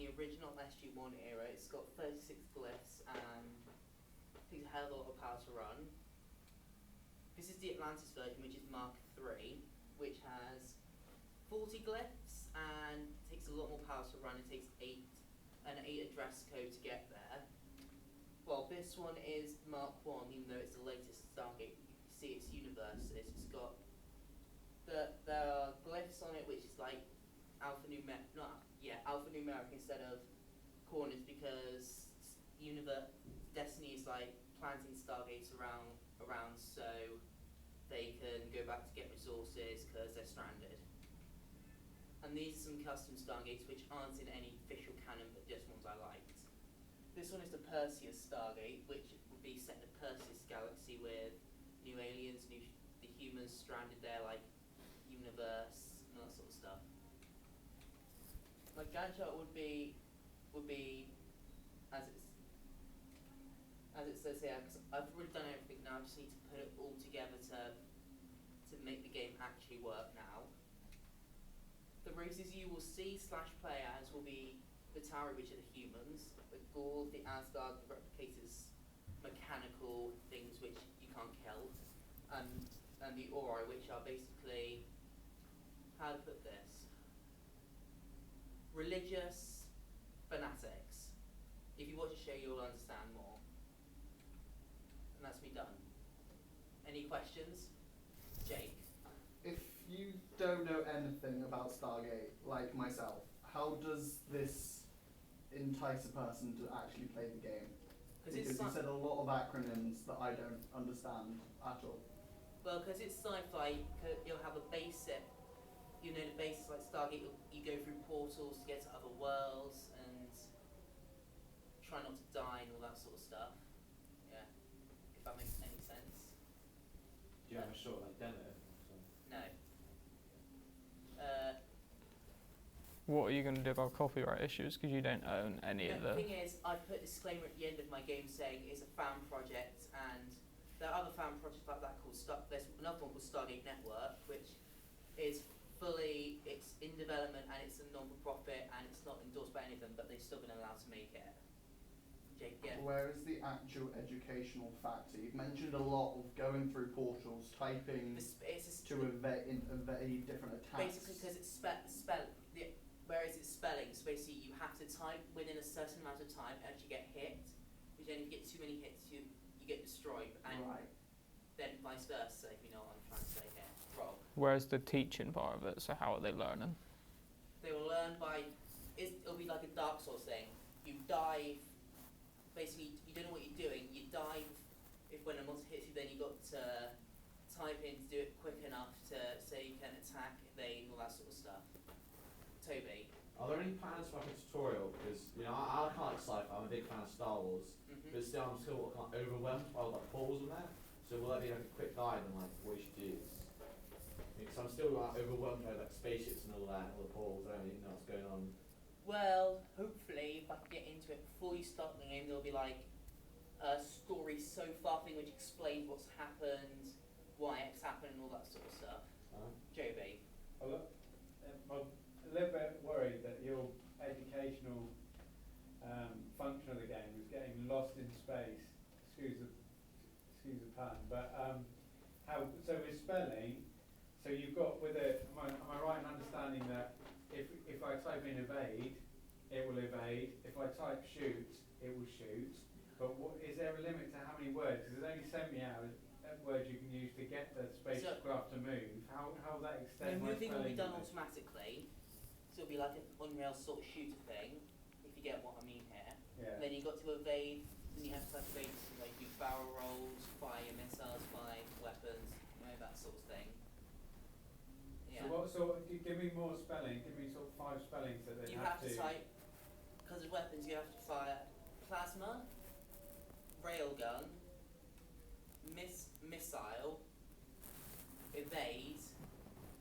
the original SG-1 era. It's got 36 glyphs and takes a hell of a lot of power to run. This is the Atlantis version, which is Mark III, which has 40 glyphs and takes a lot more power to run. It takes 8 address code to get there. Well, this one is Mark I, even though it's the latest Stargate. You can see its universe. It's got there are glyphs on it, which is like alphanumeric instead of corners, because Destiny is like planting stargates around so they can go back to get resources because they're stranded. And these are some custom stargates which aren't in any official canon, but just ones I liked. This one is the Perseus Stargate, which would be set in the Perseus galaxy with new aliens, the humans stranded there, like universe and all that sort of stuff. My Gantt chart would be as it says here, because I've already done everything now. I just need to put it all together to make the game actually work now. The races you will see / play as will be the Tauri, which are the humans, the Gaul, the Asgard, the Replicators, mechanical things which you can't kill, and the Ori, which are basically, how to put this, religious fanatics. If you watch the show, you'll understand more. And that's me done. Any questions? Jake? If you don't know anything about Stargate, like myself, how does this entice a person to actually play the game? Because you said a lot of acronyms that I don't understand at all. Well, because it's sci-fi, you'll have a basic, the basics like Stargate, you go through portals to get to other worlds and try not to die and all that sort of stuff. Yeah, if that makes any sense. Do you have a short demo? No. What are you going to do about copyright issues? Because you don't own any of the... The thing is, I put a disclaimer at the end of my game saying it's a fan project, and there are other fan projects like that called there's another one called Stargate Network, which is it's in development and it's a non-for-profit and it's not endorsed by any of them, but they've still been allowed to make it. Jake, yeah. Where is the actual educational factor? You've mentioned a lot of going through portals, typing to evade different attacks. Basically, because it's whereas it's spelling, so basically you have to type within a certain amount of time and you get hit, which then if you get too many hits, you get destroyed, and then vice versa, if you know what I'm trying to say here. Rob. Where's the teaching part of it? So how are they learning? They will learn it'll be like a Dark Souls thing. You dive, basically you don't know what you're doing, you dive when a monster hits you, then you've got to type in to do it quick enough so you can attack, evade, all that sort of stuff. Toby? Are there any plans for like a tutorial? Because I kind of like sci-fi. I'm a big fan of Star Wars, but still I'm still kind of overwhelmed by all the portals in there. So will there be like a quick guide on like what you should do? Because I'm still overwhelmed by like spaceships and all that, and all the portals. I don't even know what's going on. Well, hopefully, if I can get into it before you start the game, there'll be like a story so far thing which explains what's happened, why it's happened, and all that sort of stuff. Joby? I'm a little bit worried that your educational function of the game is getting lost in space. Excuse the pun, but so with spelling, so you've got with it. Am I right in understanding that if I type in evade, it will evade. If I type shoot, it will shoot. But is there a limit to how many words? Because there's only so many words you can use to get the spacecraft to move. How will that extend? The moving will be done automatically. So it'll be like an Unreal sort of shooter thing, if you get what I mean here. Yeah. Then you've got to evade, then you have to evade, like do barrel rolls, fire missiles, fire weapons, that sort of thing. Yeah. So give me more spelling, give me sort of 5 spellings that they you have to type, because of weapons you have to fire plasma, railgun, missile, evade,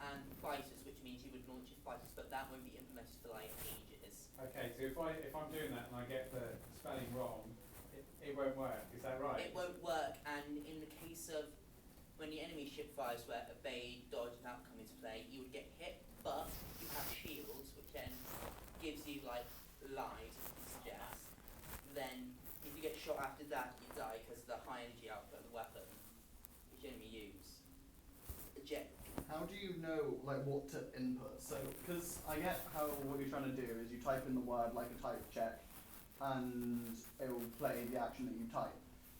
and fighters, which means you would launch your fighters, but that won't be implemented for like ages. Okay, so if I'm doing that and I get the spelling wrong, it won't work. Is that right? It won't work, and in the case of when the enemy ship fires where evade, dodge, and that would come into play, you would get hit, but you have shields, which then gives you like lives, as you suggest, then if you get shot after that, you die because of the high energy output of the weapon which enemy use. How do you know like what to input? So, because I get how what you're trying to do is you type in the word like a type check, and it will play the action that you type.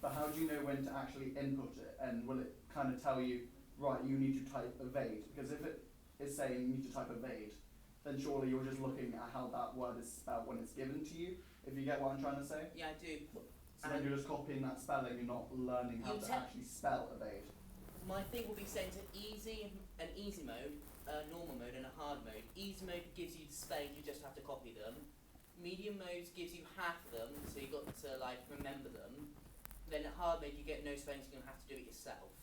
But how do you know when to actually input it? And will it kind of tell you, right, you need to type evade? Because if it is saying you need to type evade, then surely you're just looking at how that word is spelled when it's given to you. If you get what I'm trying to say. Yeah, I do. So then you're just copying that spelling. You're not learning how to actually spell evade. My thing will be set to an easy mode, a normal mode, and a hard mode. Easy mode gives you the spelling, you just have to copy them. Medium mode gives you half of them, so you've got to like remember them. Then at hard mode you get no spelling, so you're gonna have to do it yourself.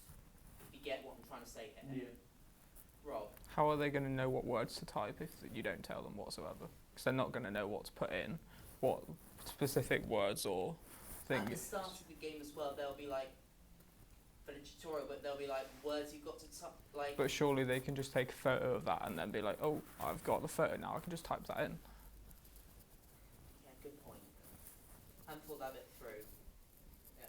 If you get what I'm trying to say here. Yeah. Rob. How are they going to know what words to type if you don't tell them whatsoever? Because they're not going to know what to put in, what specific words or things. At the start of the game as well, there'll be like, for the tutorial, but there'll be like words you've got to like. But surely they can just take a photo of that and then be like, oh, I've got the photo now, I can just type that in. Yeah, good point. And pull that bit through. Yeah.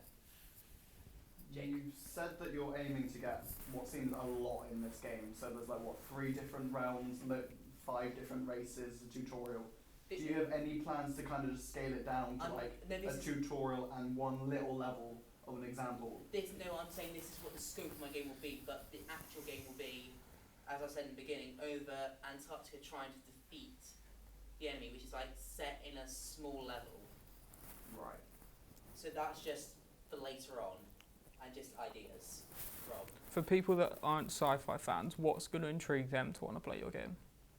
Jake. You said that you're aiming to get what seems a lot in this game. So there's like what 3 different rounds, 5 different races, a tutorial. Do you have any plans to kind of just scale it down to like a tutorial and one little level of an example? I'm saying this is what the scope of my game will be, but the actual game will be, as I said in the beginning, over Antarctica trying to defeat the enemy, which is like set in a small level. Right. So that's just for later on, and just ideas. Rob. For people that aren't sci-fi fans, what's going to intrigue them to want to play your game?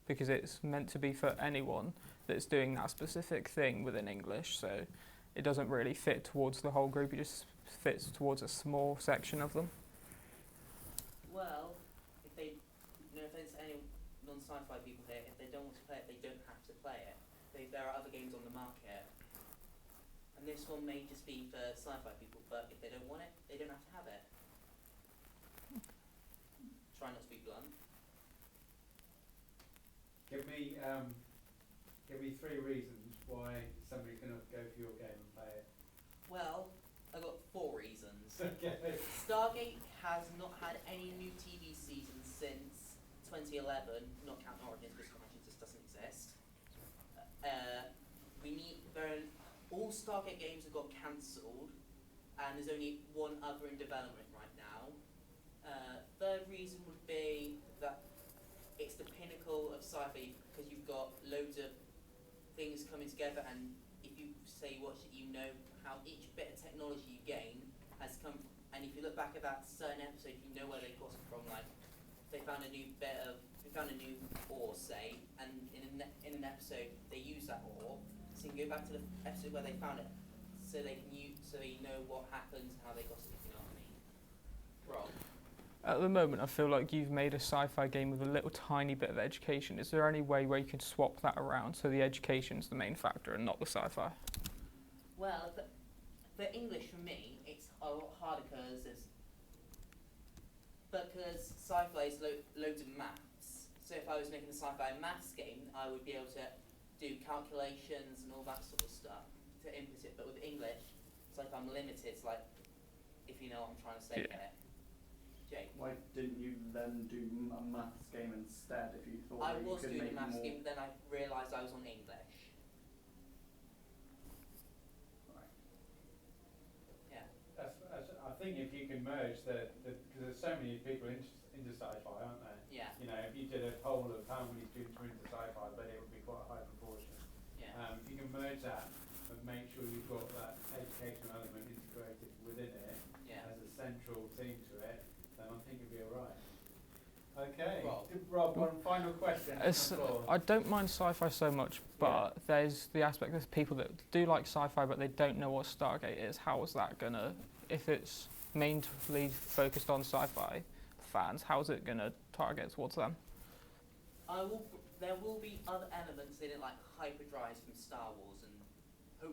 Because it's meant to be for anyone that's doing that specific thing within English, so it doesn't really fit towards the whole group, it just fits towards a small section of them. Well, if they, no offense to any non-sci-fi people here, if they don't want to play it, they don't have to play it. There are other games on the market, and this one may just be for sci-fi people, but if they don't want it, they don't have to have it. Try not to be blunt. Give me 3 reasons why somebody can go for your game and play it. Well, I've got 4 reasons. Okay. Stargate has not had any new TV seasons since 2011, not counting Origins, because Origins just doesn't exist. All Stargate games have got cancelled, and there's only one other in development right now. Third reason would be that it's the pinnacle of sci-fi, because you've got loads of things coming together, and if you say you watch it, you know how each bit of technology you gain has come from, and if you look back at that certain episode, you know where they got it from. Like, they found a new ore, say, and in an episode they use that ore, so you can go back to the episode where they found it, so you know what happened and how they got it, if you know what I mean. Rob. At the moment, I feel like you've made a sci-fi game with a little tiny bit of education. Is there any way where you can swap that around so the education's the main factor and not the sci-fi? Well, for English for me, it's a lot harder because sci-fi is loads of maths. So if I was making a sci-fi maths game, I would be able to do calculations and all that sort of stuff to input it. But with English, it's like I'm limited. It's like, if you know what I'm trying to say there. Jake. Why didn't you then do a maths game instead if you thought I that you was could doing make a maths more? game, but then I realised I was on English. Right. Yeah. I think if you can merge because there's so many people into sci-fi, aren't there? Yeah. You know, if you did a poll of how many students were into sci-fi, but it would be quite a high proportion. Yeah. If you can merge that, but make sure you've got that educational element integrated within it as a central theme to it, then I think you'll be alright. Okay, Rob, one final question. I don't mind sci-fi so much, but there's the aspect of people that do like sci-fi but they don't know what Stargate is. How is that gonna, if it's mainly focused on sci-fi fans, how's it gonna target towards them? There will be other elements in it, like hyperdrives from Star Wars, and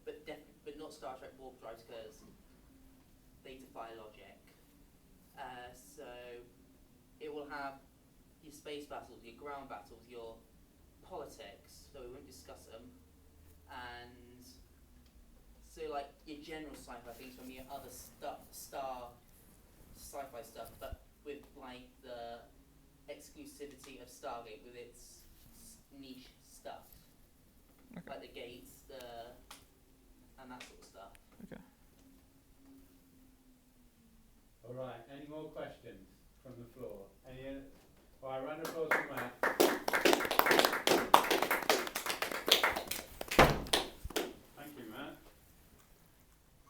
but not Star Trek warp drives because they defy logic. So it will have your space battles, your ground battles, your politics. So we won't discuss them. So like your general sci-fi things from your other star sci-fi stuff, but with like the exclusivity of Stargate with its niche stuff, Okay. like the gates, and that sort of stuff. Okay. All right. Any more questions from the floor? Any? All right. Round of applause for Matt.